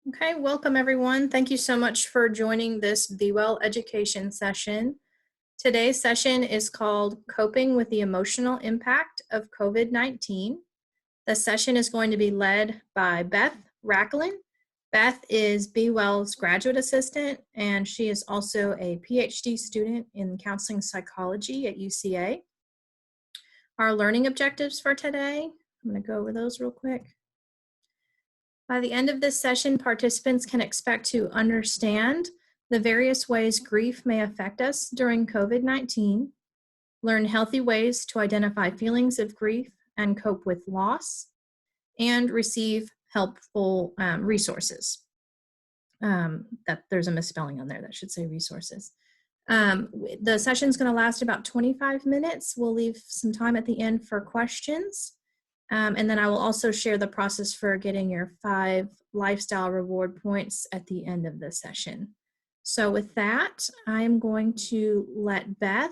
Okay, welcome everyone. Thank you so much for joining this BeWell education session. Today's session is called Coping with the Emotional Impact of COVID-19. The session is going to be led by Beth Racklin. Beth is BeWell's graduate assistant, and she is also a PhD student in counseling psychology at UCA. Our learning objectives for today, I'm going to go over those real quick. By the end of this session, participants can expect to understand the various ways grief may affect us during COVID-19, learn healthy ways to identify feelings of grief and cope with loss, and receive helpful resources. There's a misspelling on there. That should say resources. The session is going to last about 25 minutes. We'll leave some time at the end for questions. And then I will also share the process for getting your 5 lifestyle reward points at the end of the session. So with that, I'm going to let Beth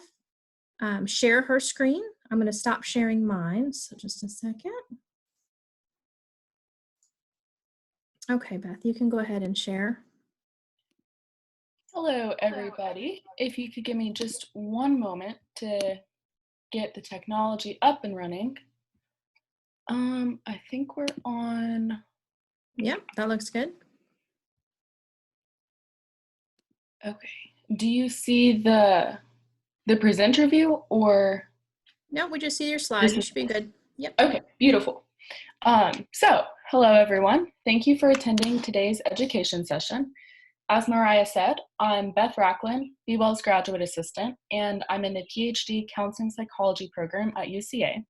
share her screen. I'm going to stop sharing mine, so just a second. Okay, Beth, you can go ahead and share. Hello, everybody. If you could give me just one moment to get the technology up and running. I think we're on. Yep, that looks good. Okay. Do you see the presenter view or? No, we just see your slide. You should be good. Yep. Okay, beautiful. So, hello, everyone. Thank you for attending today's education session. As Mariah said, I'm Beth Racklin, BeWell's graduate assistant, and I'm in the PhD counseling psychology program at UCA.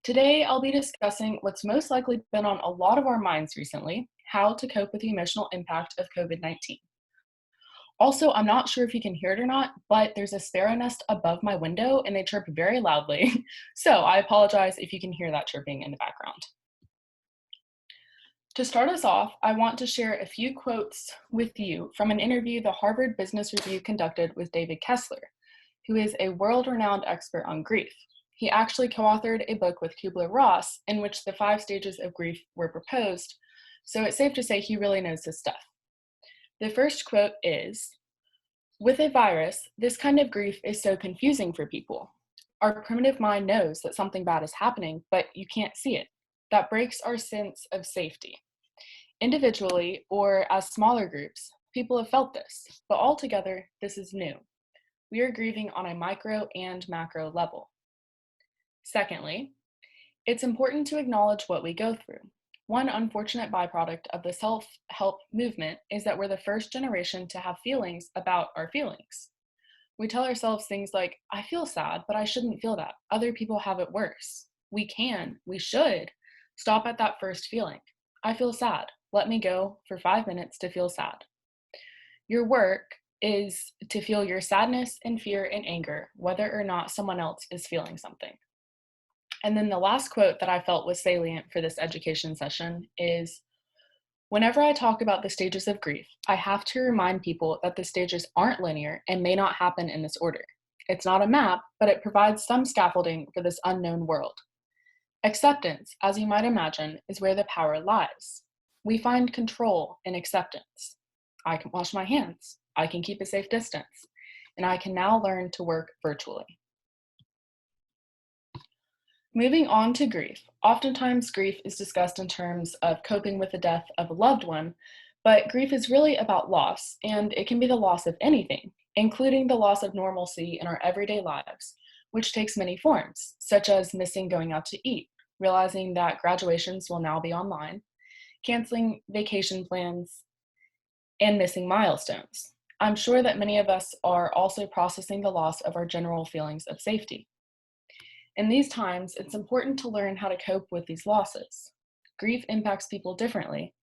Today, I'll be discussing what's most likely been on a lot of our minds recently, how to cope with the emotional impact of COVID-19. Also, I'm not sure if you can hear it or not, but there's a sparrow nest above my window and they chirp very loudly. So I apologize if you can hear that chirping in the background. To start us off, I want to share a few quotes with you from an interview the Harvard Business Review conducted with David Kessler, who is a world-renowned expert on grief. He actually co-authored a book with Kubler-Ross in which the 5 stages of grief were proposed, so it's safe to say he really knows his stuff. The first quote is, "With a virus, this kind of grief is so confusing for people. Our primitive mind knows that something bad is happening, but you can't see it. That breaks our sense of safety. Individually or as smaller groups, people have felt this, but altogether, this is new. We are grieving on a micro and macro level. Secondly, it's important to acknowledge what we go through. One unfortunate byproduct of the self-help movement is that we're the first generation to have feelings about our feelings. We tell ourselves things like, I feel sad, but I shouldn't feel that. Other people have it worse. We should stop at that first feeling. I feel sad. Let me go for 5 minutes to feel sad. Your work is to feel your sadness and fear and anger, whether or not someone else is feeling something." And then the last quote that I felt was salient for this education session is, "Whenever I talk about the stages of grief, I have to remind people that the stages aren't linear and may not happen in this order. It's not a map, but it provides some scaffolding for this unknown world. Acceptance, as you might imagine, is where the power lies. We find control in acceptance. I can wash my hands, I can keep a safe distance, and I can now learn to work virtually." Moving on to grief. Oftentimes, grief is discussed in terms of coping with the death of a loved one, but grief is really about loss, and it can be the loss of anything, including the loss of normalcy in our everyday lives, which takes many forms, such as missing going out to eat, realizing that graduations will now be online, canceling vacation plans, and missing milestones. I'm sure that many of us are also processing the loss of our general feelings of safety. In these times, it's important to learn how to cope with these losses. Grief impacts people differently,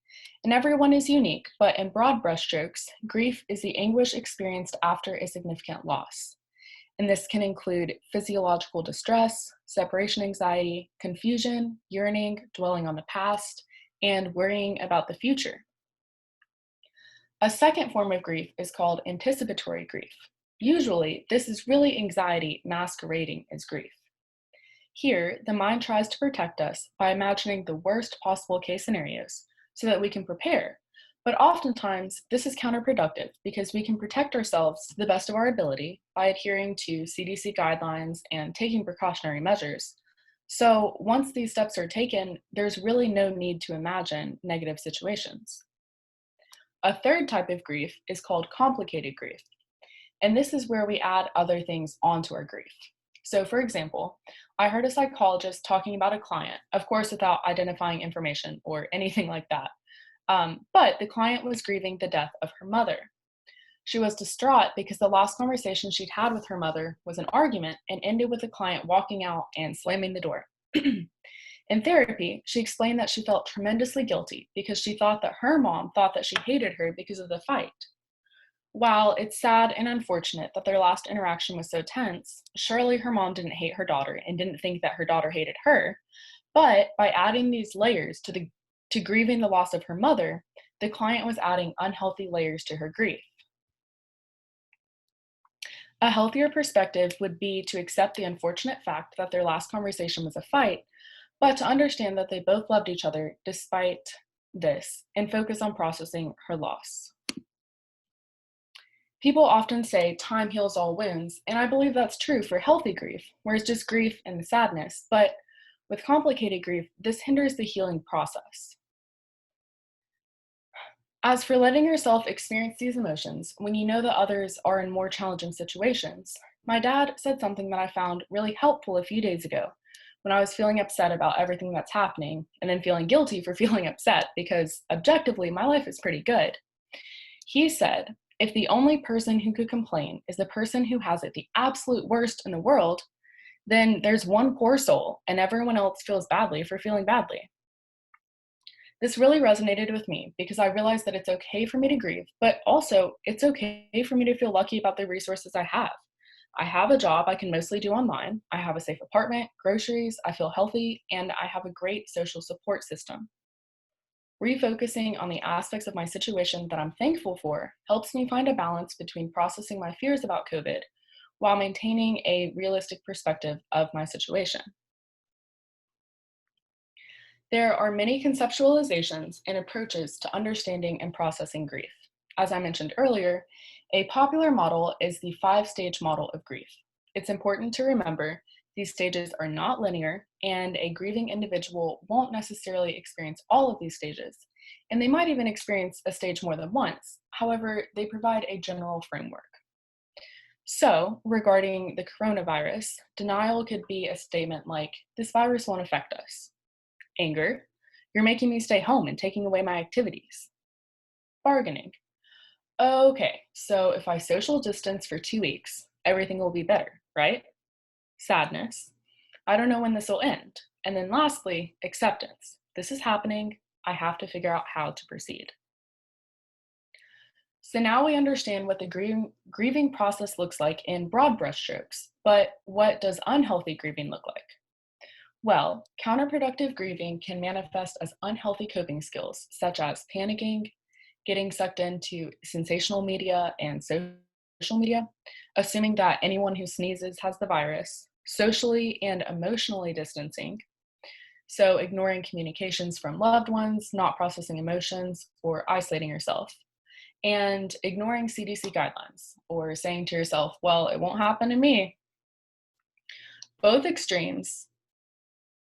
and everyone is unique, but in broad brushstrokes, grief is the anguish experienced after a significant loss. And this can include physiological distress, separation anxiety, confusion, yearning, dwelling on the past, and worrying about the future. A second form of grief is called anticipatory grief. Usually, this is really anxiety masquerading as grief. Here, the mind tries to protect us by imagining the worst possible case scenarios so that we can prepare, But oftentimes, this is counterproductive because we can protect ourselves to the best of our ability by adhering to CDC guidelines and taking precautionary measures. So once these steps are taken, there's really no need to imagine negative situations. A third type of grief is called complicated grief. And this is where we add other things onto our grief. So for example, I heard a psychologist talking about a client, of course without identifying information or anything like that. But the client was grieving the death of her mother. She was distraught because the last conversation she'd had with her mother was an argument and ended with the client walking out and slamming the door. In therapy, she explained that she felt tremendously guilty because she thought that her mom thought that she hated her because of the fight. While it's sad and unfortunate that their last interaction was so tense, surely her mom didn't hate her daughter and didn't think that her daughter hated her. But by adding these layers to grieving the loss of her mother, the client was adding unhealthy layers to her grief. A healthier perspective would be to accept the unfortunate fact that their last conversation was a fight, but to understand that they both loved each other despite this and focus on processing her loss. People often say time heals all wounds, and I believe that's true for healthy grief, where it's just grief and sadness, but with complicated grief, this hinders the healing process. As for letting yourself experience these emotions when you know that others are in more challenging situations, my dad said something that I found really helpful a few days ago when I was feeling upset about everything that's happening and then feeling guilty for feeling upset because objectively my life is pretty good. He said, if the only person who could complain is the person who has it the absolute worst in the world, then there's one poor soul and everyone else feels badly for feeling badly. This really resonated with me because I realized that it's okay for me to grieve, but also it's okay for me to feel lucky about the resources I have. I have a job I can mostly do online. I have a safe apartment, groceries, I feel healthy, and I have a great social support system. Refocusing on the aspects of my situation that I'm thankful for helps me find a balance between processing my fears about COVID while maintaining a realistic perspective of my situation. There are many conceptualizations and approaches to understanding and processing grief. As I mentioned earlier, a popular model is the 5-stage model of grief. It's important to remember these stages are not linear, and a grieving individual won't necessarily experience all of these stages, and they might even experience a stage more than once. However, they provide a general framework. So, regarding the coronavirus, denial could be a statement like, "This virus won't affect us." Anger, "You're making me stay home and taking away my activities." Bargaining, "Okay, so if I social distance for 2 weeks, everything will be better, right?" Sadness, "I don't know when this will end." And then lastly, acceptance. "This is happening. I have to figure out how to proceed." So now we understand what the grieving process looks like in broad brushstrokes, but what does unhealthy grieving look like? Well, counterproductive grieving can manifest as unhealthy coping skills, such as panicking, getting sucked into sensational media and social media, assuming that anyone who sneezes has the virus, socially and emotionally distancing, so ignoring communications from loved ones, not processing emotions, or isolating yourself, and ignoring CDC guidelines, or saying to yourself, well, it won't happen to me. Both extremes,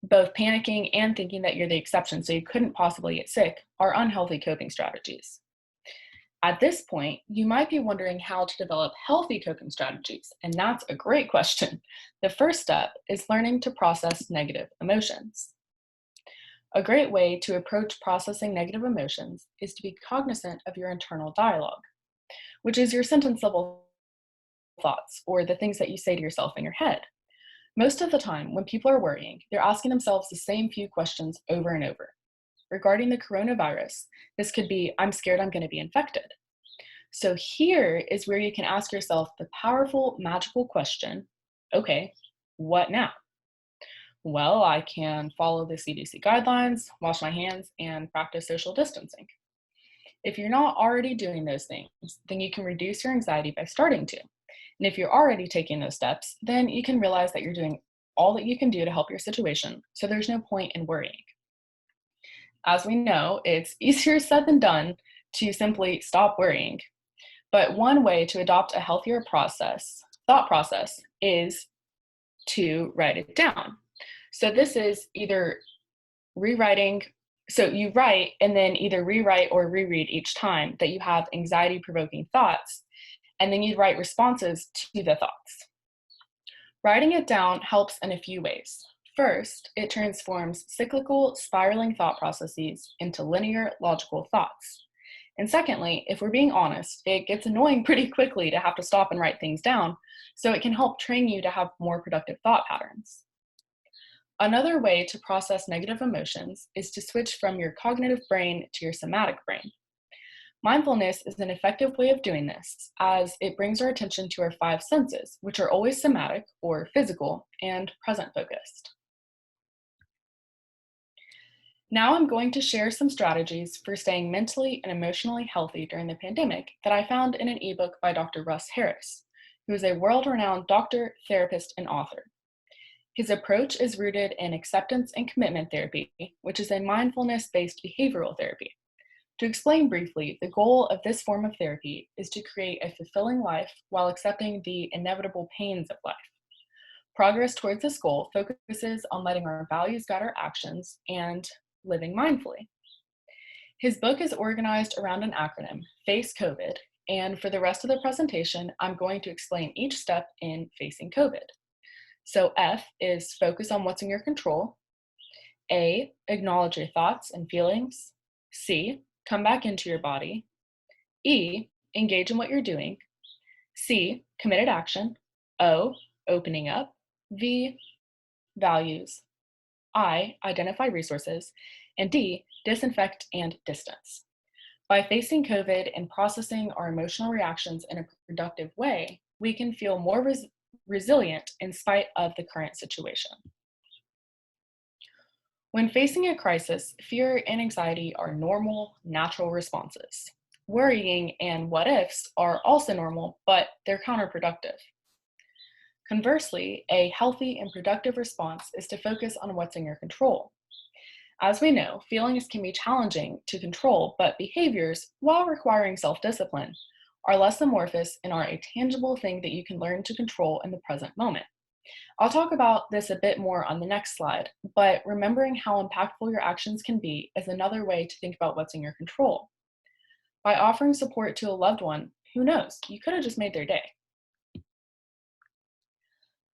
both panicking and thinking that you're the exception so you couldn't possibly get sick, are unhealthy coping strategies. At this point, you might be wondering how to develop healthy coping strategies, and that's a great question. The first step is learning to process negative emotions. A great way to approach processing negative emotions is to be cognizant of your internal dialogue, which is your sentence level thoughts or the things that you say to yourself in your head. Most of the time, when people are worrying, they're asking themselves the same few questions over and over. Regarding the coronavirus, this could be, I'm scared I'm going to be infected. So here is where you can ask yourself the powerful, magical question, okay, what now? Well, I can follow the CDC guidelines, wash my hands, and practice social distancing. If you're not already doing those things, then you can reduce your anxiety by starting to. And if you're already taking those steps, then you can realize that you're doing all that you can do to help your situation, so there's no point in worrying. As we know, it's easier said than done, to simply stop worrying. But one way to adopt a healthier thought process, is to write it down. So this is either rewriting, so you write and then either rewrite or reread each time that you have anxiety-provoking thoughts, and then you write responses to the thoughts. Writing it down helps in a few ways. First, it transforms cyclical, spiraling thought processes into linear, logical thoughts. And secondly, if we're being honest, it gets annoying pretty quickly to have to stop and write things down, so it can help train you to have more productive thought patterns. Another way to process negative emotions is to switch from your cognitive brain to your somatic brain. Mindfulness is an effective way of doing this, as it brings our attention to our five senses, which are always somatic or physical and present focused. Now I'm going to share some strategies for staying mentally and emotionally healthy during the pandemic that I found in an ebook by Dr. Russ Harris, who is a world-renowned doctor, therapist, and author. His approach is rooted in acceptance and commitment therapy, which is a mindfulness-based behavioral therapy. To explain briefly, the goal of this form of therapy is to create a fulfilling life while accepting the inevitable pains of life. Progress towards this goal focuses on letting our values guide our actions and living mindfully. His book is organized around an acronym, FACE COVID, and for the rest of the presentation, I'm going to explain each step in facing COVID. So F is focus on what's in your control. A, acknowledge your thoughts and feelings. C, come back into your body. E, engage in what you're doing. C, committed action. O, opening up. V, values. I, identify resources. And D, disinfect and distance. By facing COVID and processing our emotional reactions in a productive way, we can feel more resilient in spite of the current situation. When facing a crisis, fear and anxiety are normal, natural responses. Worrying and what ifs are also normal, but they're counterproductive. Conversely, a healthy and productive response is to focus on what's in your control. As we know, feelings can be challenging to control, but behaviors, while requiring self-discipline, are less amorphous and are a tangible thing that you can learn to control in the present moment. I'll talk about this a bit more on the next slide, but remembering how impactful your actions can be is another way to think about what's in your control. By offering support to a loved one, who knows, you could have just made their day.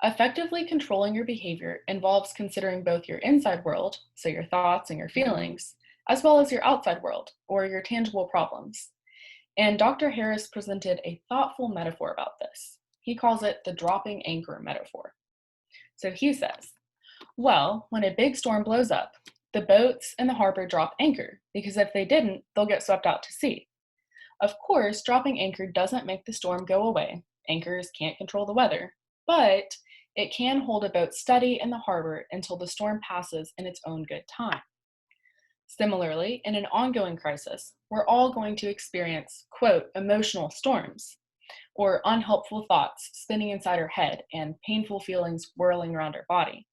Effectively controlling your behavior involves considering both your inside world, so your thoughts and your feelings, as well as your outside world, or your tangible problems. And Dr. Harris presented a thoughtful metaphor about this. He calls it the dropping anchor metaphor. So he says, well, when a big storm blows up, the boats in the harbor drop anchor, because if they didn't, they'll get swept out to sea. Of course, dropping anchor doesn't make the storm go away. Anchors can't control the weather, but it can hold a boat steady in the harbor until the storm passes in its own good time. Similarly, in an ongoing crisis, we're all going to experience, quote, emotional storms, or unhelpful thoughts spinning inside our head and painful feelings whirling around our body.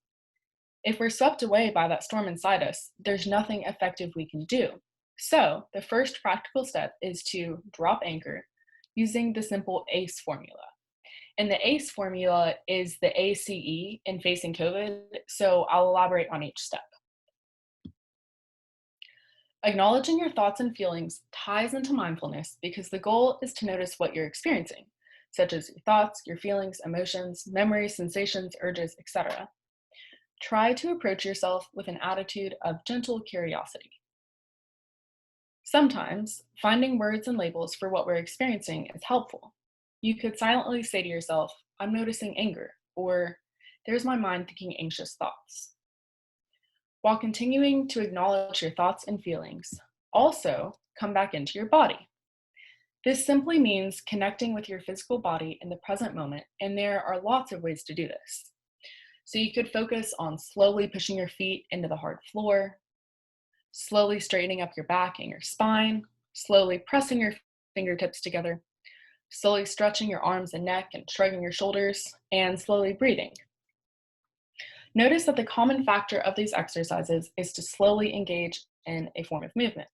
If we're swept away by that storm inside us, there's nothing effective we can do. So the first practical step is to drop anchor using the simple ACE formula. And the ACE formula is the ACE in facing COVID, so I'll elaborate on each step. Acknowledging your thoughts and feelings ties into mindfulness because the goal is to notice what you're experiencing, such as your thoughts, your feelings, emotions, memories, sensations, urges, etc. Try to approach yourself with an attitude of gentle curiosity. Sometimes, finding words and labels for what we're experiencing is helpful. You could silently say to yourself, I'm noticing anger, or there's my mind thinking anxious thoughts. While continuing to acknowledge your thoughts and feelings, also come back into your body. This simply means connecting with your physical body in the present moment, and there are lots of ways to do this. So you could focus on slowly pushing your feet into the hard floor, slowly straightening up your back and your spine, slowly pressing your fingertips together, slowly stretching your arms and neck and shrugging your shoulders, and slowly breathing. Notice that the common factor of these exercises is to slowly engage in a form of movement.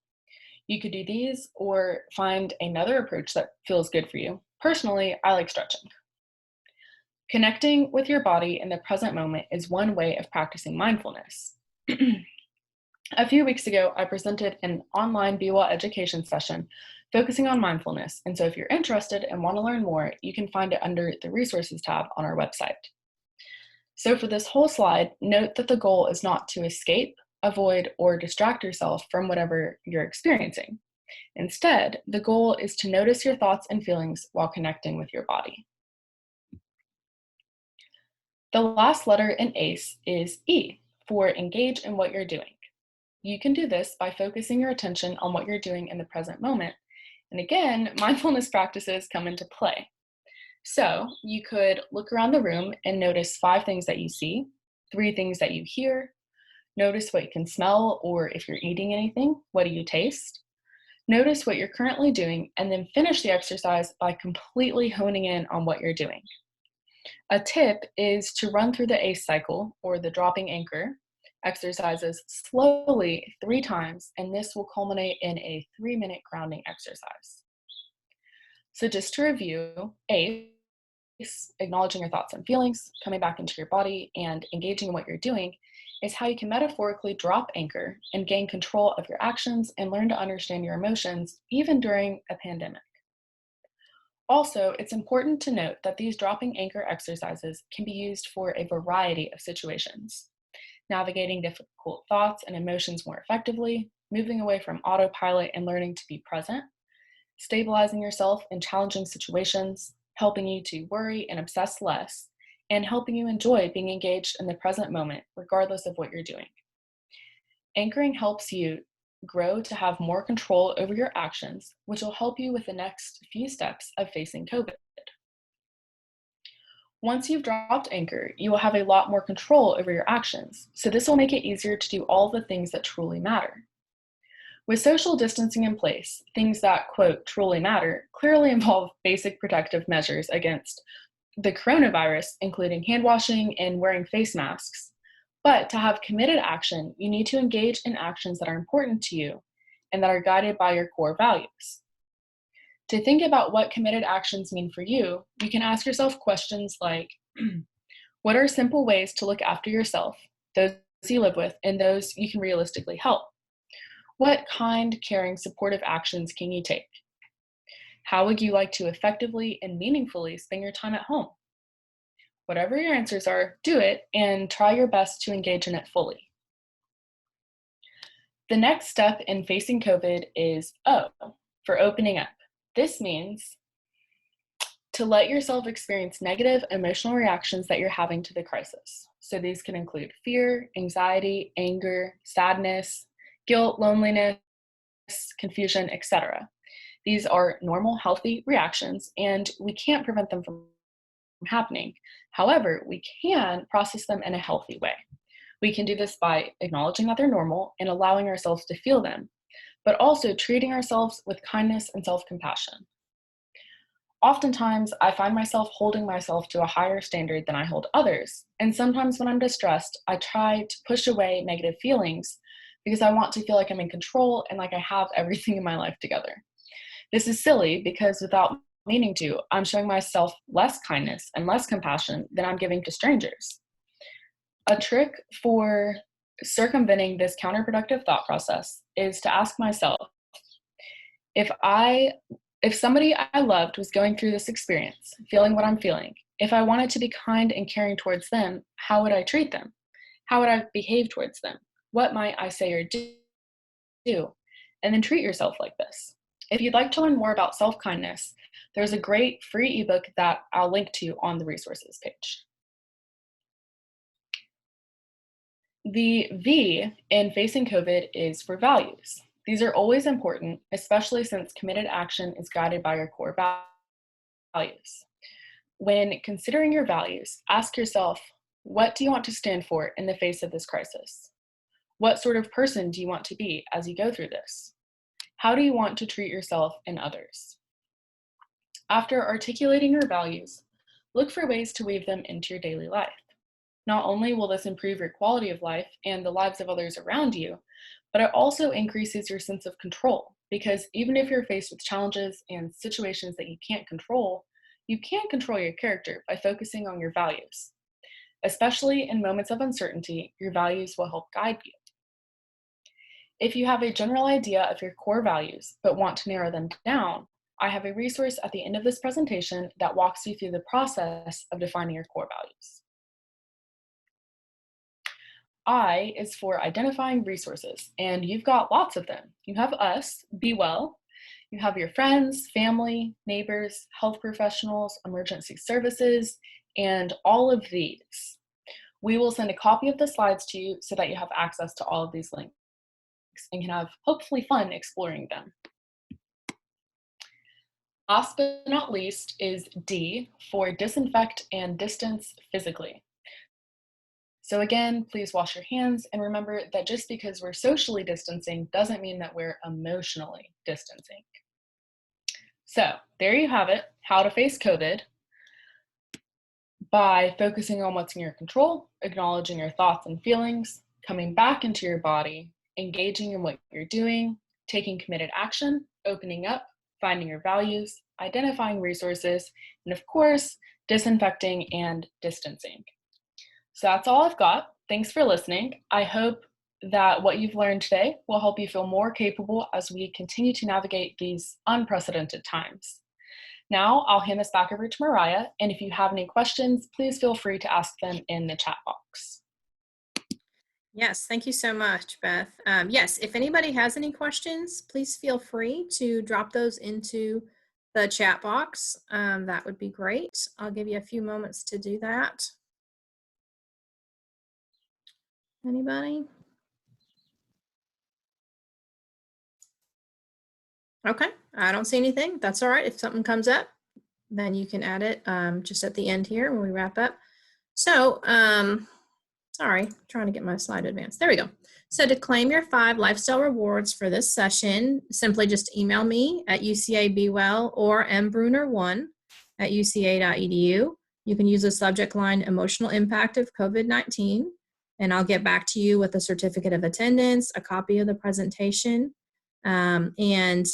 You could do these or find another approach that feels good for you. Personally, I like stretching. Connecting with your body in the present moment is one way of practicing mindfulness. A few weeks ago, I presented an online BeWell education session focusing on mindfulness, and so if you're interested and want to learn more, you can find it under the resources tab on our website. So for this whole slide, note that the goal is not to escape, avoid, or distract yourself from whatever you're experiencing. Instead, the goal is to notice your thoughts and feelings while connecting with your body. The last letter in ACE is E, for engage in what you're doing. You can do this by focusing your attention on what you're doing in the present moment. And again, mindfulness practices come into play. So you could look around the room and notice 5 things that you see, 3 things that you hear, notice what you can smell, or if you're eating anything, what do you taste? Notice what you're currently doing, and then finish the exercise by completely honing in on what you're doing. A tip is to run through the ACE cycle, or the dropping anchor, exercises slowly 3 times, and this will culminate in a 3-minute grounding exercise. So just to review, ACE, acknowledging your thoughts and feelings, coming back into your body, and engaging in what you're doing, is how you can metaphorically drop anchor and gain control of your actions and learn to understand your emotions, even during a pandemic. Also, it's important to note that these dropping anchor exercises can be used for a variety of situations. Navigating difficult thoughts and emotions more effectively, moving away from autopilot and learning to be present, stabilizing yourself in challenging situations, helping you to worry and obsess less, and helping you enjoy being engaged in the present moment, regardless of what you're doing. Anchoring helps you grow to have more control over your actions, which will help you with the next few steps of facing COVID. Once you've dropped anchor, you will have a lot more control over your actions, so this will make it easier to do all the things that truly matter. With social distancing in place, things that, quote, truly matter clearly involve basic protective measures against the coronavirus, including hand washing and wearing face masks. But to have committed action, you need to engage in actions that are important to you and that are guided by your core values. To think about what committed actions mean for you, you can ask yourself questions like, what are simple ways to look after yourself, those you live with, and those you can realistically help? What kind, caring, supportive actions can you take? How would you like to effectively and meaningfully spend your time at home? Whatever your answers are, do it and try your best to engage in it fully. The next step in facing COVID is O, for opening up. This means to let yourself experience negative emotional reactions that you're having to the crisis. So these can include fear, anxiety, anger, sadness, guilt, loneliness, confusion, etc. These are normal, healthy reactions, and we can't prevent them from happening. However, we can process them in a healthy way. We can do this by acknowledging that they're normal and allowing ourselves to feel them, but also treating ourselves with kindness and self-compassion. Oftentimes, I find myself holding myself to a higher standard than I hold others, and sometimes when I'm distressed, I try to push away negative feelings because I want to feel like I'm in control and like I have everything in my life together. This is silly because without meaning to, I'm showing myself less kindness and less compassion than I'm giving to strangers. A trick for circumventing this counterproductive thought process is to ask myself, if somebody I loved was going through this experience, feeling what I'm feeling, if I wanted to be kind and caring towards them, how would I treat them? How would I behave towards them? What might I say or do? And then treat yourself like this. If you'd like to learn more about self-kindness, there's a great free ebook that I'll link to on the resources page. The V in facing COVID is for values. These are always important, especially since committed action is guided by your core values. When considering your values, ask yourself, what do you want to stand for in the face of this crisis? What sort of person do you want to be as you go through this? How do you want to treat yourself and others? After articulating your values, look for ways to weave them into your daily life. Not only will this improve your quality of life and the lives of others around you, but it also increases your sense of control because even if you're faced with challenges and situations that you can control your character by focusing on your values. Especially in moments of uncertainty, your values will help guide you. If you have a general idea of your core values but want to narrow them down, I have a resource at the end of this presentation that walks you through the process of defining your core values. I is for identifying resources, and you've got lots of them. You have us, BeWell. You have your friends, family, neighbors, health professionals, emergency services, and all of these. We will send a copy of the slides to you so that you have access to all of these links and can have hopefully fun exploring them. Last but not least is D for disinfect and distance physically. So again, please wash your hands and remember that just because we're socially distancing doesn't mean that we're emotionally distancing. So there you have it, how to face COVID by focusing on what's in your control, acknowledging your thoughts and feelings, coming back into your body, engaging in what you're doing, taking committed action, opening up, finding your values, identifying resources, and of course, disinfecting and distancing. So that's all I've got. Thanks for listening. I hope that what you've learned today will help you feel more capable as we continue to navigate these unprecedented times. Now I'll hand this back over to Mariah, and if you have any questions, please feel free to ask them in the chat box. Yes, thank you so much, Beth. Yes, if anybody has any questions, please feel free to drop those into the chat box. That would be great. I'll give you a few moments to do that. Anybody? Okay, I don't see anything. That's all right. If something comes up, then you can add it just at the end here when we wrap up. So, sorry, trying to get my slide advanced. There we go. So to claim your 5 lifestyle rewards for this session, simply just email me at UCA-BeWell or mbruner1@uca.edu. You can use the subject line emotional impact of COVID-19, and I'll get back to you with a certificate of attendance, a copy of the presentation, and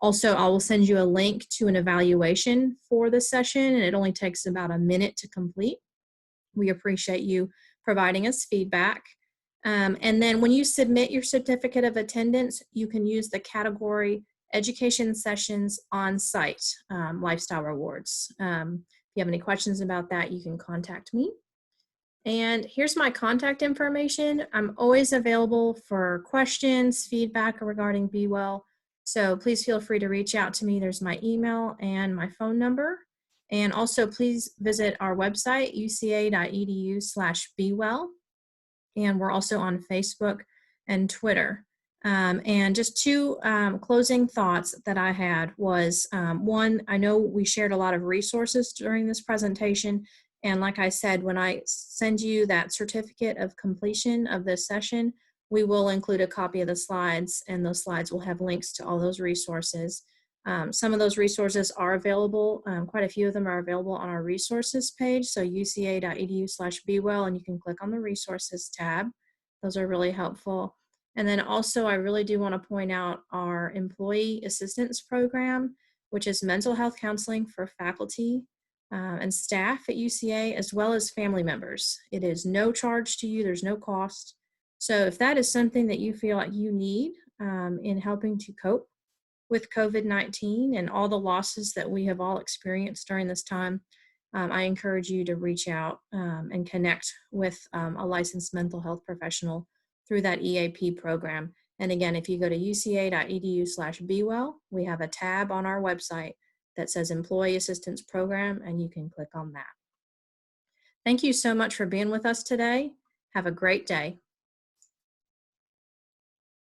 also I will send you a link to an evaluation for the session, and it only takes about a minute to complete. We appreciate you providing us feedback. And then when you submit your certificate of attendance, you can use the category education sessions on site lifestyle rewards. If you have any questions about that, you can contact me. And here's my contact information. I'm always available for questions, feedback regarding BeWell. So please feel free to reach out to me. There's my email and my phone number. And also please visit our website, uca.edu/BeWell. And we're also on Facebook and Twitter. And just 2 closing thoughts that I had was, one, I know we shared a lot of resources during this presentation. And like I said, when I send you that certificate of completion of this session, we will include a copy of the slides, and those slides will have links to all those resources. Some of those resources are available. Quite a few of them are available on our resources page. So uca.edu/BeWell, and you can click on the resources tab. Those are really helpful. And then also, I really do want to point out our employee assistance program, which is mental health counseling for faculty and staff at UCA, as well as family members. It is no charge to you. There's no cost. So if that is something that you feel like you need in helping to cope with COVID-19 and all the losses that we have all experienced during this time, I encourage you to reach out and connect with a licensed mental health professional through that EAP program. And again, if you go to uca.edu/BeWell, we have a tab on our website that says Employee Assistance Program, and you can click on that. Thank you so much for being with us today. Have a great day.